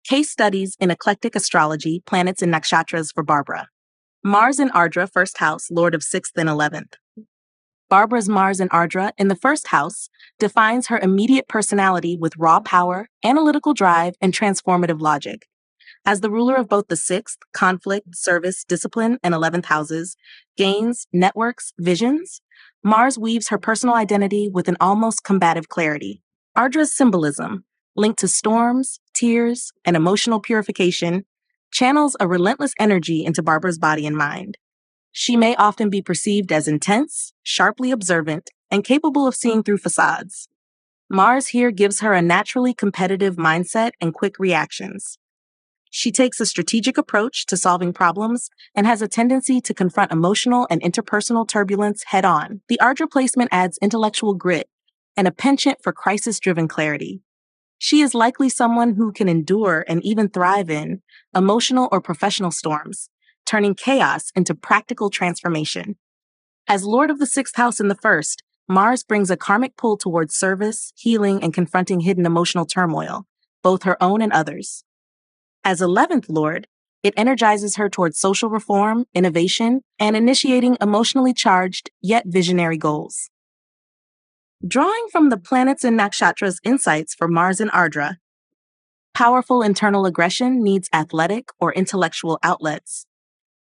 Case studies in eclectic astrology, planets and nakshatras for Barbara. Mars in Ardra, first house, lord of 6th and 11th. Barbara's Mars in Ardra in the first house defines her immediate personality with raw power, analytical drive, and transformative logic. As the ruler of both the 6th, conflict, service, discipline, and 11th houses, gains, networks, visions, Mars weaves her personal identity with an almost combative clarity. Ardra's symbolism, linked to storms, tears, and emotional purification, channels a relentless energy into Barbara's body and mind. She may often be perceived as intense, sharply observant, and capable of seeing through facades. Mars here gives her a naturally competitive mindset and quick reactions. She takes a strategic approach to solving problems and has a tendency to confront emotional and interpersonal turbulence head-on. The Ardra placement adds intellectual grit and a penchant for crisis-driven clarity. She is likely someone who can endure and even thrive in emotional or professional storms, turning chaos into practical transformation. As Lord of the 6th house in the first, Mars brings a karmic pull towards service, healing, and confronting hidden emotional turmoil, both her own and others. As 11th Lord, it energizes her towards social reform, innovation, and initiating emotionally charged yet visionary goals. Drawing from the planets and nakshatras insights for Mars and Ardra, powerful internal aggression needs athletic or intellectual outlets,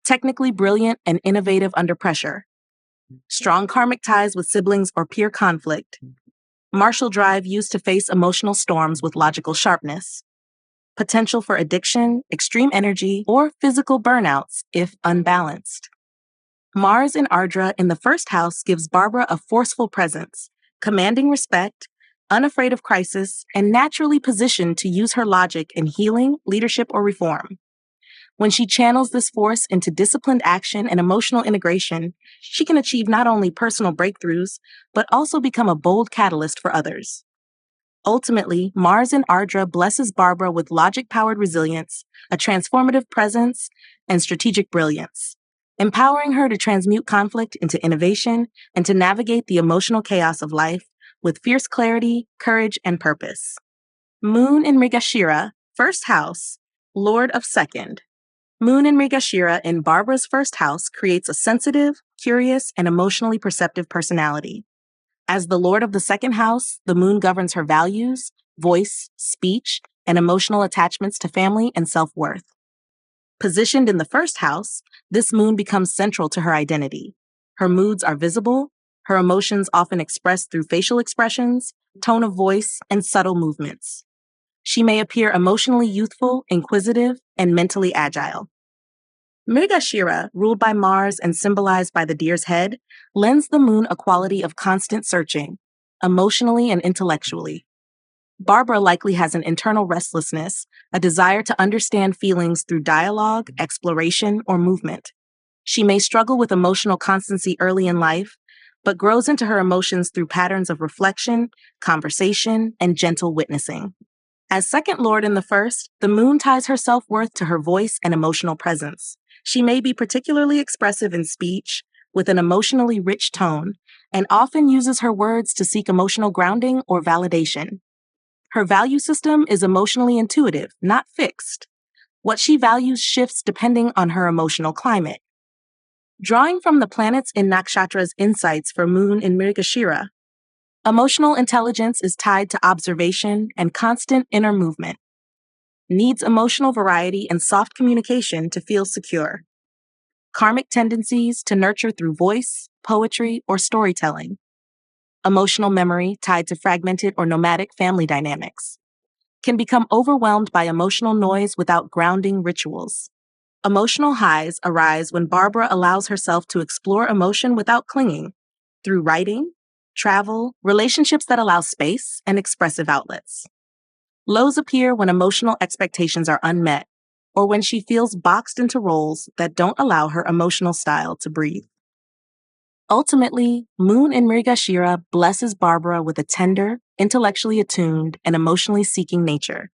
technically brilliant and innovative under pressure, strong karmic ties with siblings or peer conflict, martial drive used to face emotional storms with logical sharpness, potential for addiction, extreme energy, or physical burnouts if unbalanced. Mars in Ardra in the first house gives Barbara a forceful presence, commanding respect, unafraid of crisis, and naturally positioned to use her logic in healing, leadership, or reform. When she channels this force into disciplined action and emotional integration, she can achieve not only personal breakthroughs, but also become a bold catalyst for others. Ultimately, Mars in Ardra blesses Barbara with logic-powered resilience, a transformative presence, and strategic brilliance, empowering her to transmute conflict into innovation and to navigate the emotional chaos of life with fierce clarity, courage, and purpose. Moon in Mrigashira, first house, Lord of 2nd. Moon in Mrigashira in Barbara's first house creates a sensitive, curious, and emotionally perceptive personality. As the Lord of the 2nd house, the moon governs her values, voice, speech, and emotional attachments to family and self-worth. Positioned in the first house, this moon becomes central to her identity. Her moods are visible, her emotions often expressed through facial expressions, tone of voice, and subtle movements. She may appear emotionally youthful, inquisitive, and mentally agile. Mrigashira, ruled by Mars and symbolized by the deer's head, lends the moon a quality of constant searching, emotionally and intellectually. Barbara likely has an internal restlessness, a desire to understand feelings through dialogue, exploration, or movement. She may struggle with emotional constancy early in life, but grows into her emotions through patterns of reflection, conversation, and gentle witnessing. As 2nd Lord in the first, the moon ties her self-worth to her voice and emotional presence. She may be particularly expressive in speech, with an emotionally rich tone, and often uses her words to seek emotional grounding or validation. Her value system is emotionally intuitive, not fixed. What she values shifts depending on her emotional climate. Drawing from the planets in Nakshatra's insights for Moon in Mrigashira, emotional intelligence is tied to observation and constant inner movement. Needs emotional variety and soft communication to feel secure. Karmic tendencies to nurture through voice, poetry, or storytelling. Emotional memory tied to fragmented or nomadic family dynamics. Can become overwhelmed by emotional noise without grounding rituals. Emotional highs arise when Barbara allows herself to explore emotion without clinging, through writing, travel, relationships that allow space, and expressive outlets. Lows appear when emotional expectations are unmet, or when she feels boxed into roles that don't allow her emotional style to breathe. Ultimately, Moon in Mrigashira blesses Barbara with a tender, intellectually attuned, and emotionally seeking nature,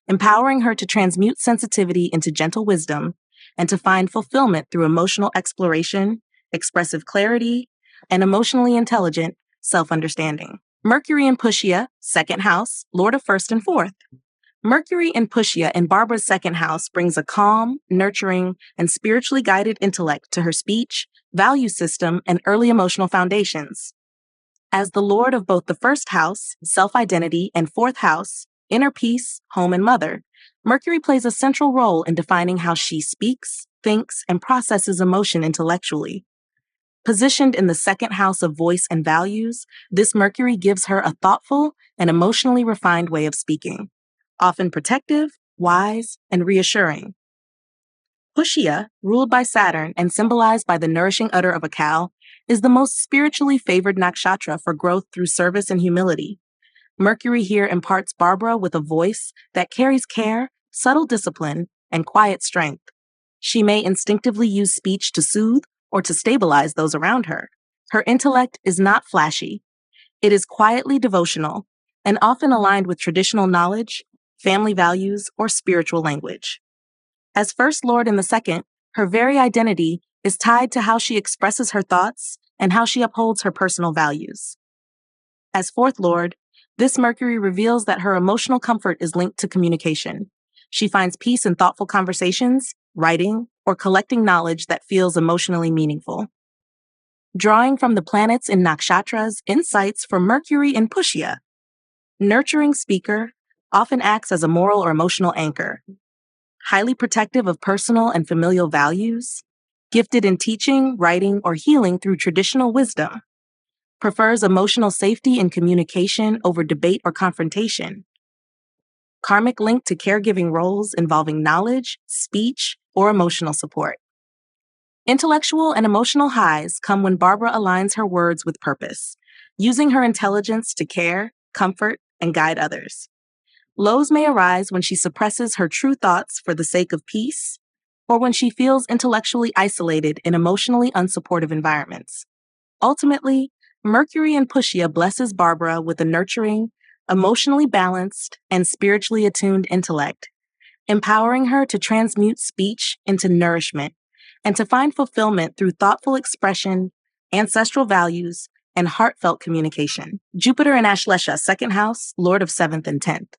empowering her to transmute sensitivity into gentle wisdom and to find fulfillment through emotional exploration, expressive clarity, and emotionally intelligent self-understanding. Mercury in Pushya, 2nd house, Lord of 1st and 4th. Mercury in Pushya in Barbara's second house brings a calm, nurturing, and spiritually guided intellect to her speech, value system, and early emotional foundations. As the lord of both the first house, self-identity, and fourth house, inner peace, home, and mother, Mercury plays a central role in defining how she speaks, thinks, and processes emotion intellectually. Positioned in the second house of voice and values, this Mercury gives her a thoughtful and emotionally refined way of speaking, often protective, wise, and reassuring. Pushya, ruled by Saturn and symbolized by the nourishing udder of a cow, is the most spiritually favored nakshatra for growth through service and humility. Mercury here imparts Barbara with a voice that carries care, subtle discipline, and quiet strength. She may instinctively use speech to soothe or to stabilize those around her. Her intellect is not flashy. It is quietly devotional and often aligned with traditional knowledge, family values, or spiritual language. As First Lord in the second, her very identity is tied to how she expresses her thoughts and how she upholds her personal values. As Fourth Lord, this Mercury reveals that her emotional comfort is linked to communication. She finds peace in thoughtful conversations, writing, or collecting knowledge that feels emotionally meaningful. Drawing from the planets in nakshatras, insights for Mercury in Pushya. Nurturing speaker often acts as a moral or emotional anchor. Highly protective of personal and familial values, gifted in teaching, writing, or healing through traditional wisdom, prefers emotional safety in communication over debate or confrontation. Karmic link to caregiving roles involving knowledge, speech, or emotional support. Intellectual and emotional highs come when Barbara aligns her words with purpose, using her intelligence to care, comfort, and guide others. Lows may arise when she suppresses her true thoughts for the sake of peace, or when she feels intellectually isolated in emotionally unsupportive environments. Ultimately, Mercury in Pushya blesses Barbara with a nurturing, emotionally balanced, and spiritually attuned intellect, empowering her to transmute speech into nourishment and to find fulfillment through thoughtful expression, ancestral values, and heartfelt communication. Jupiter in Ashlesha, second house, lord of 7th and 10th.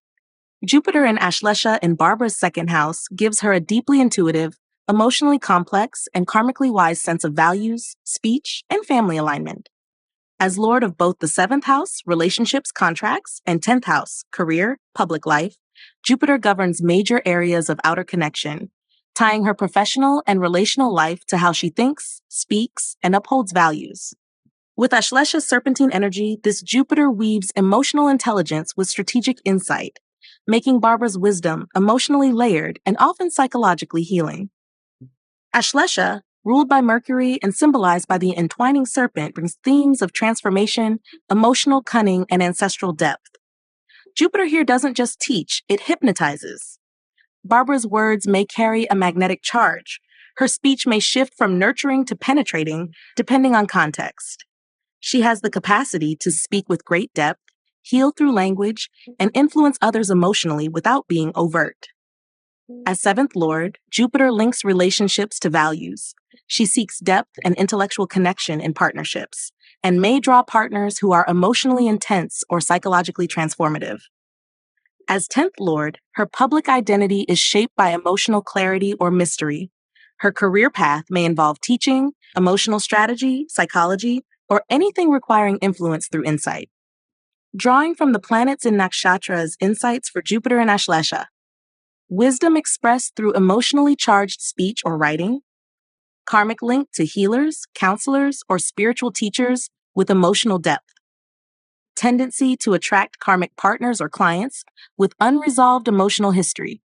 Jupiter in Ashlesha in Barbara's second house gives her a deeply intuitive, emotionally complex, and karmically wise sense of values, speech, and family alignment. As lord of both the 7th house, relationships, contracts, and 10th house, career, public life, Jupiter governs major areas of outer connection, tying her professional and relational life to how she thinks, speaks, and upholds values. With Ashlesha's serpentine energy, this Jupiter weaves emotional intelligence with strategic insight, making Barbara's wisdom emotionally layered and often psychologically healing. Ashlesha, ruled by Mercury and symbolized by the entwining serpent, brings themes of transformation, emotional cunning, and ancestral depth. Jupiter here doesn't just teach, it hypnotizes. Barbara's words may carry a magnetic charge. Her speech may shift from nurturing to penetrating, depending on context. She has the capacity to speak with great depth, heal through language, and influence others emotionally without being overt. As 7th Lord, Jupiter links relationships to values. She seeks depth and intellectual connection in partnerships, and may draw partners who are emotionally intense or psychologically transformative. As 10th Lord, her public identity is shaped by emotional clarity or mystery. Her career path may involve teaching, emotional strategy, psychology, or anything requiring influence through insight. Drawing from the planets in nakshatras, insights for Jupiter and Ashlesha. Wisdom expressed through emotionally charged speech or writing. Karmic link to healers, counselors, or spiritual teachers with emotional depth. Tendency to attract karmic partners or clients with unresolved emotional history.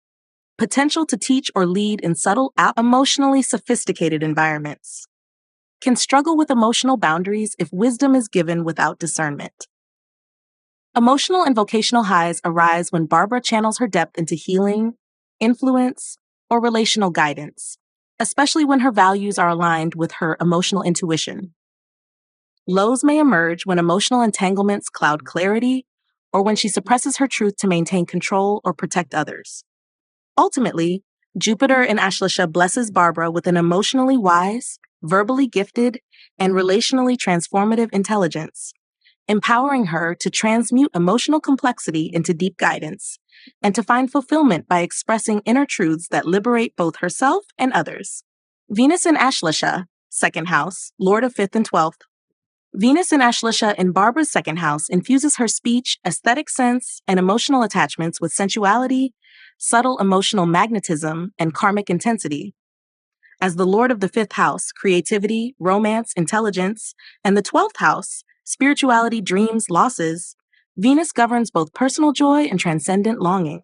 Potential to teach or lead in subtle, emotionally sophisticated environments. Can struggle with emotional boundaries if wisdom is given without discernment. Emotional and vocational highs arise when Barbara channels her depth into healing, influence, or relational guidance, especially when her values are aligned with her emotional intuition. Lows may emerge when emotional entanglements cloud clarity or when she suppresses her truth to maintain control or protect others. Ultimately, Jupiter in Ashlesha blesses Barbara with an emotionally wise, verbally gifted, and relationally transformative intelligence, empowering her to transmute emotional complexity into deep guidance and to find fulfillment by expressing inner truths that liberate both herself and others. Venus in Ashlesha, second house, Lord of 5th and 12th. Venus in Ashlesha in Barbara's second house infuses her speech, aesthetic sense, and emotional attachments with sensuality, subtle emotional magnetism, and karmic intensity. As the Lord of the 5th house, creativity, romance, intelligence, and the 12th house, spirituality, dreams, losses, Venus governs both personal joy and transcendent longing.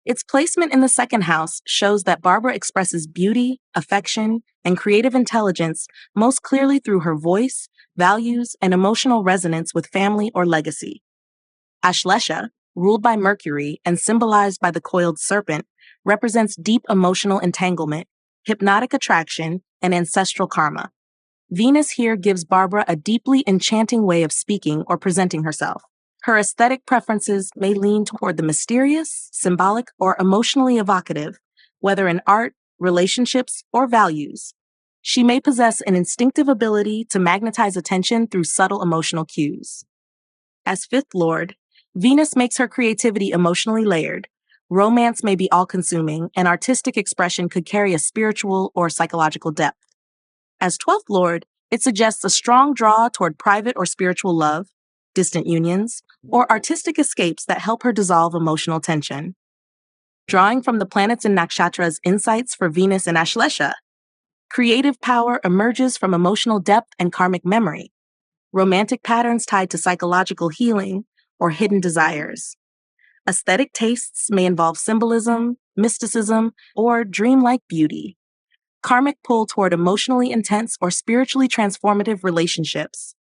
Its placement in the second house shows that Barbara expresses beauty, affection, and creative intelligence most clearly through her voice, values, and emotional resonance with family or legacy. Ashlesha, ruled by Mercury and symbolized by the coiled serpent, represents deep emotional entanglement, hypnotic attraction, and ancestral karma. Venus here gives Barbara a deeply enchanting way of speaking or presenting herself. Her aesthetic preferences may lean toward the mysterious, symbolic, or emotionally evocative, whether in art, relationships, or values. She may possess an instinctive ability to magnetize attention through subtle emotional cues. As 5th Lord, Venus makes her creativity emotionally layered. Romance may be all-consuming, and artistic expression could carry a spiritual or psychological depth. As 12th Lord, it suggests a strong draw toward private or spiritual love, distant unions, or artistic escapes that help her dissolve emotional tension. Drawing from the planets in Nakshatra's insights for Venus and Ashlesha, creative power emerges from emotional depth and karmic memory, romantic patterns tied to psychological healing or hidden desires. Aesthetic tastes may involve symbolism, mysticism, or dreamlike beauty. Karmic pull toward emotionally intense or spiritually transformative relationships.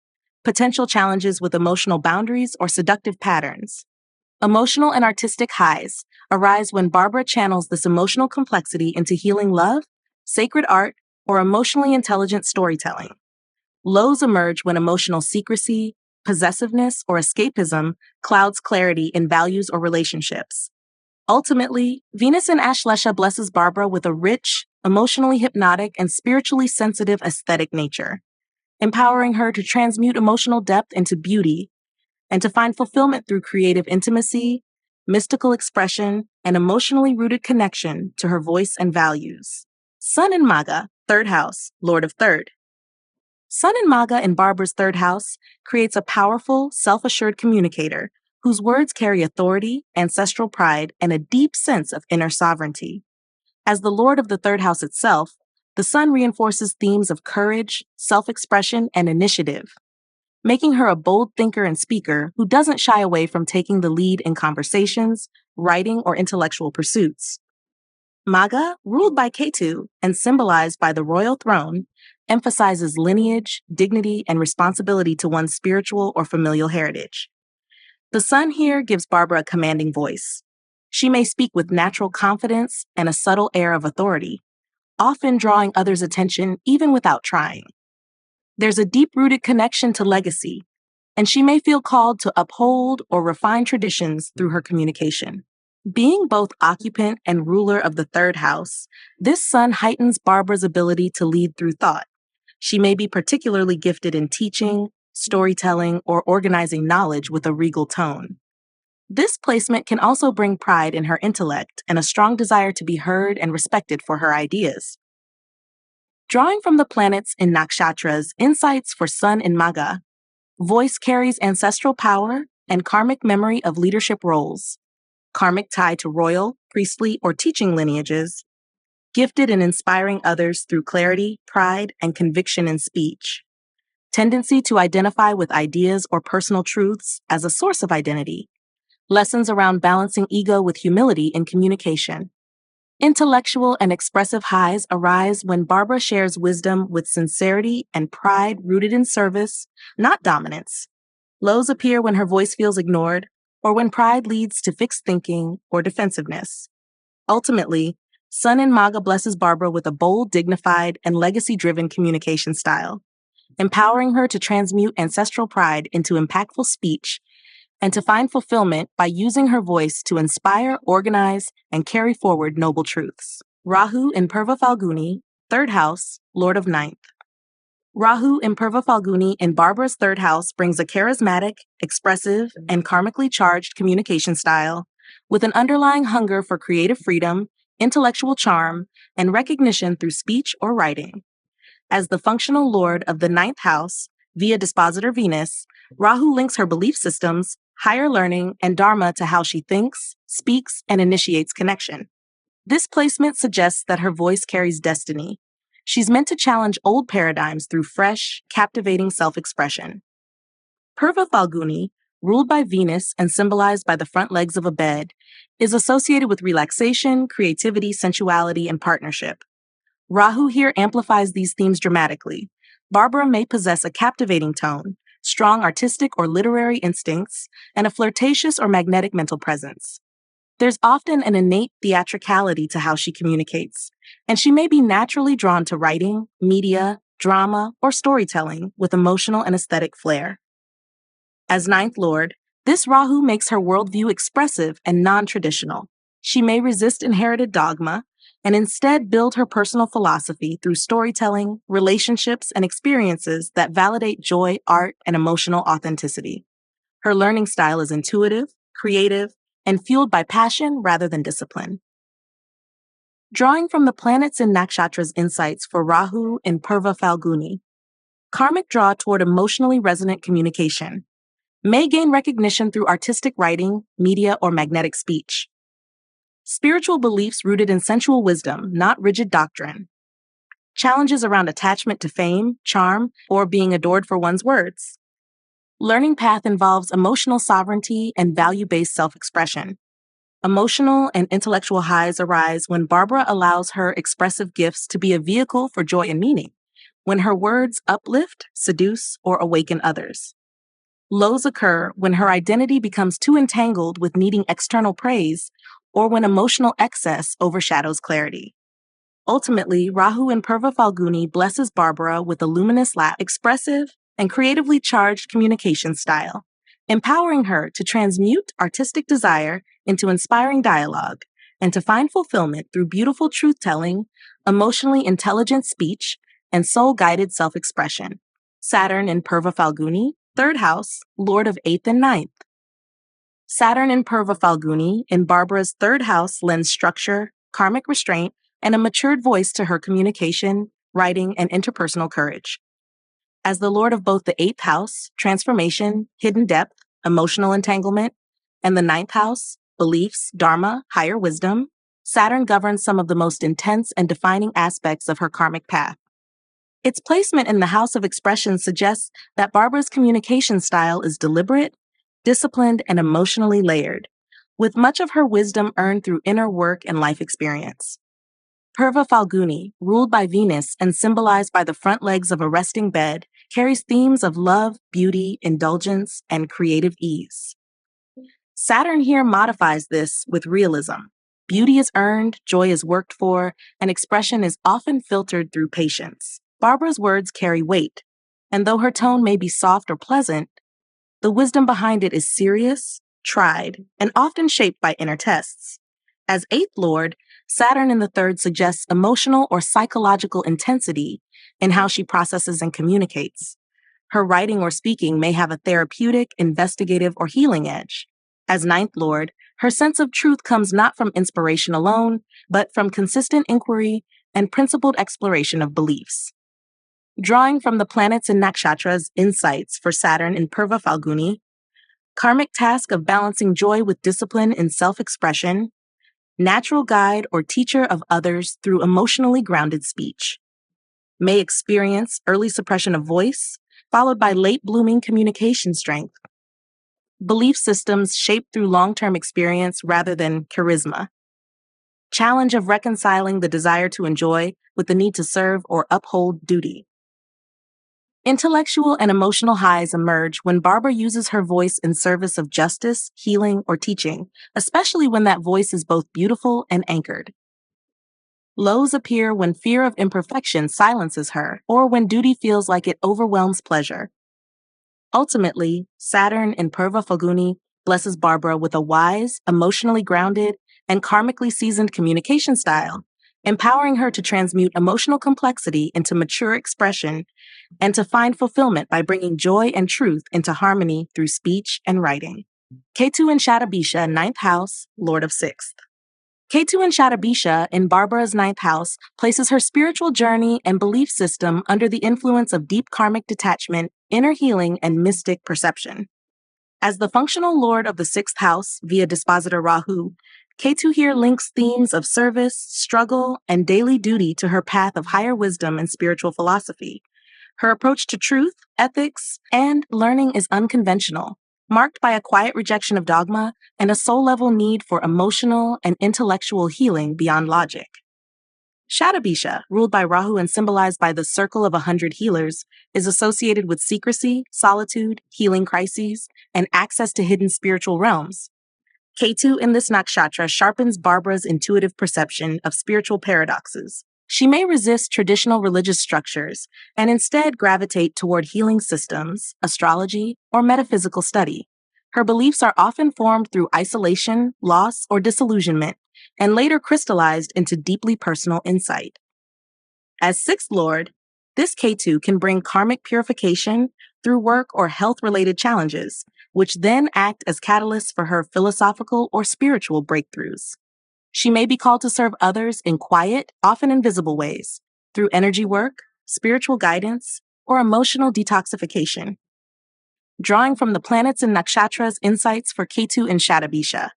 Potential challenges with emotional boundaries or seductive patterns. Emotional and artistic highs arise when Barbara channels this emotional complexity into healing love, sacred art, or emotionally intelligent storytelling. Lows emerge when emotional secrecy, possessiveness, or escapism clouds clarity in values or relationships. Ultimately, Venus in Ashlesha blesses Barbara with a rich, emotionally hypnotic, and spiritually sensitive aesthetic nature, empowering her to transmute emotional depth into beauty and to find fulfillment through creative intimacy, mystical expression, and emotionally rooted connection to her voice and values. Sun in Maga, third house, Lord of third. Sun in Maga in Barbara's third house creates a powerful, self-assured communicator whose words carry authority, ancestral pride, and a deep sense of inner sovereignty. As the Lord of the third house itself, the Sun reinforces themes of courage, self-expression, and initiative, making her a bold thinker and speaker who doesn't shy away from taking the lead in conversations, writing, or intellectual pursuits. Maga, ruled by Ketu and symbolized by the royal throne, emphasizes lineage, dignity, and responsibility to one's spiritual or familial heritage. The Sun here gives Barbara a commanding voice. She may speak with natural confidence and a subtle air of authority, often drawing others' attention even without trying. There's a deep-rooted connection to legacy, and she may feel called to uphold or refine traditions through her communication. Being both occupant and ruler of the third house, this Sun heightens Barbara's ability to lead through thought. She may be particularly gifted in teaching, storytelling, or organizing knowledge with a regal tone. This placement can also bring pride in her intellect and a strong desire to be heard and respected for her ideas. Drawing from the planets in Nakshatra's insights for Sun in Maga, voice carries ancestral power and karmic memory of leadership roles, karmic tie to royal, priestly, or teaching lineages, gifted in inspiring others through clarity, pride, and conviction in speech, tendency to identify with ideas or personal truths as a source of identity, lessons around balancing ego with humility in communication. Intellectual and expressive highs arise when Barbara shares wisdom with sincerity and pride rooted in service, not dominance. Lows appear when her voice feels ignored or when pride leads to fixed thinking or defensiveness. Ultimately, Sun in Maga blesses Barbara with a bold, dignified, and legacy-driven communication style, empowering her to transmute ancestral pride into impactful speech and to find fulfillment by using her voice to inspire, organize, and carry forward noble truths. Rahu in Purva Falguni, third house, Lord of ninth. Rahu in Purva Falguni in Barbara's third house brings a charismatic, expressive, and karmically charged communication style with an underlying hunger for creative freedom, intellectual charm, and recognition through speech or writing. As the functional lord of the ninth house, via dispositor Venus, Rahu links her belief systems, higher learning, and dharma to how she thinks, speaks, and initiates connection. This placement suggests that her voice carries destiny. She's meant to challenge old paradigms through fresh, captivating self-expression. Purva Falguni, ruled by Venus and symbolized by the front legs of a bed, is associated with relaxation, creativity, sensuality, and partnership. Rahu here amplifies these themes dramatically. Barbara may possess a captivating tone, strong artistic or literary instincts, and a flirtatious or magnetic mental presence. There's often an innate theatricality to how she communicates, and she may be naturally drawn to writing, media, drama, or storytelling with emotional and aesthetic flair. As ninth lord, this Rahu makes her worldview expressive and non-traditional. She may resist inherited dogma and instead build her personal philosophy through storytelling, relationships, and experiences that validate joy, art, and emotional authenticity. Her learning style is intuitive, creative, and fueled by passion rather than discipline. Drawing from the planets in Nakshatra's insights for Rahu in Purva Falguni, karmic draw toward emotionally resonant communication, may gain recognition through artistic writing, media, or magnetic speech. Spiritual beliefs rooted in sensual wisdom, not rigid doctrine. Challenges around attachment to fame, charm, or being adored for one's words. Learning path involves emotional sovereignty and value-based self-expression. Emotional and intellectual highs arise when Barbara allows her expressive gifts to be a vehicle for joy and meaning, when her words uplift, seduce, or awaken others. Lows occur when her identity becomes too entangled with needing external praise or when emotional excess overshadows clarity. Ultimately, Rahu in Purva Falguni blesses Barbara with a luminous expressive, and creatively charged communication style, empowering her to transmute artistic desire into inspiring dialogue and to find fulfillment through beautiful truth-telling, emotionally intelligent speech, and soul-guided self-expression. Saturn in Purva Falguni, third house, lord of eighth and ninth. Saturn in Purva Falguni in Barbara's third house lends structure, karmic restraint, and a matured voice to her communication, writing, and interpersonal courage. As the lord of both the eighth house, transformation, hidden depth, emotional entanglement, and the ninth house, beliefs, dharma, higher wisdom, Saturn governs some of the most intense and defining aspects of her karmic path. Its placement in the house of expression suggests that Barbara's communication style is deliberate, disciplined, and emotionally layered, with much of her wisdom earned through inner work and life experience. Purva Falguni, ruled by Venus and symbolized by the front legs of a resting bed, carries themes of love, beauty, indulgence, and creative ease. Saturn here modifies this with realism. Beauty is earned, joy is worked for, and expression is often filtered through patience. Barbara's words carry weight, and though her tone may be soft or pleasant, the wisdom behind it is serious, tried, and often shaped by inner tests. As eighth lord, Saturn in the third suggests emotional or psychological intensity in how she processes and communicates. Her writing or speaking may have a therapeutic, investigative, or healing edge. As ninth lord, her sense of truth comes not from inspiration alone, but from consistent inquiry and principled exploration of beliefs. Drawing from the planets in Nakshatra's insights for Saturn in Purva Falguni, karmic task of balancing joy with discipline in self-expression, natural guide or teacher of others through emotionally grounded speech. May experience early suppression of voice, followed by late blooming communication strength. Belief systems shaped through long-term experience rather than charisma. Challenge of reconciling the desire to enjoy with the need to serve or uphold duty. Intellectual and emotional highs emerge when Barbara uses her voice in service of justice, healing, or teaching, especially when that voice is both beautiful and anchored. Lows appear when fear of imperfection silences her, or when duty feels like it overwhelms pleasure. Ultimately, Saturn in Purva Falguni blesses Barbara with a wise, emotionally grounded, and karmically seasoned communication style empowering her to transmute emotional complexity into mature expression and to find fulfillment by bringing joy and truth into harmony through speech and writing. Ketu in Shatabisha, ninth house, Lord of sixth. Ketu in Shatabisha in Barbara's ninth house places her spiritual journey and belief system under the influence of deep karmic detachment, inner healing, and mystic perception. As the functional lord of the sixth house via dispositor Rahu, Ketu here links themes of service, struggle, and daily duty to her path of higher wisdom and spiritual philosophy. Her approach to truth, ethics, and learning is unconventional, marked by a quiet rejection of dogma and a soul-level need for emotional and intellectual healing beyond logic. Shatabisha, ruled by Rahu and symbolized by the Circle of 100 Healers, is associated with secrecy, solitude, healing crises, and access to hidden spiritual realms. Ketu in this nakshatra sharpens Barbara's intuitive perception of spiritual paradoxes. She may resist traditional religious structures and instead gravitate toward healing systems, astrology, or metaphysical study. Her beliefs are often formed through isolation, loss, or disillusionment, and later crystallized into deeply personal insight. As sixth lord, this Ketu can bring karmic purification through work or health-related challenges, which then act as catalysts for her philosophical or spiritual breakthroughs. She may be called to serve others in quiet, often invisible ways, through energy work, spiritual guidance, or emotional detoxification. Drawing from the planets and nakshatras insights for Ketu in Shatabisha,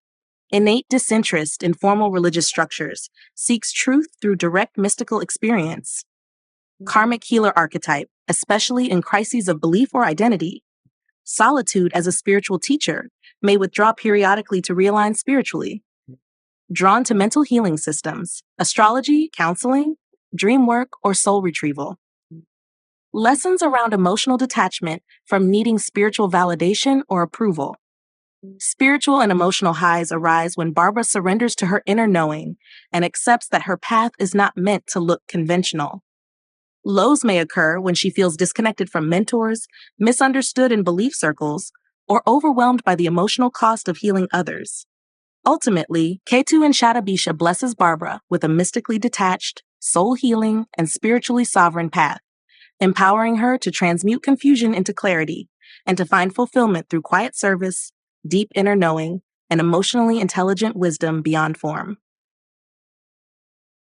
innate disinterest in formal religious structures seeks truth through direct mystical experience. Karmic healer archetype, especially in crises of belief or identity. Solitude as a spiritual teacher may withdraw periodically to realign spiritually. Drawn to mental healing systems, astrology, counseling, dream work, or soul retrieval. Lessons around emotional detachment from needing spiritual validation or approval. Spiritual and emotional highs arise when Barbara surrenders to her inner knowing and accepts that her path is not meant to look conventional. Lows may occur when she feels disconnected from mentors, misunderstood in belief circles, or overwhelmed by the emotional cost of healing others. Ultimately, Ketu in Shatabisha blesses Barbara with a mystically detached, soul-healing, and spiritually sovereign path, empowering her to transmute confusion into clarity and to find fulfillment through quiet service, deep inner knowing, and emotionally intelligent wisdom beyond form.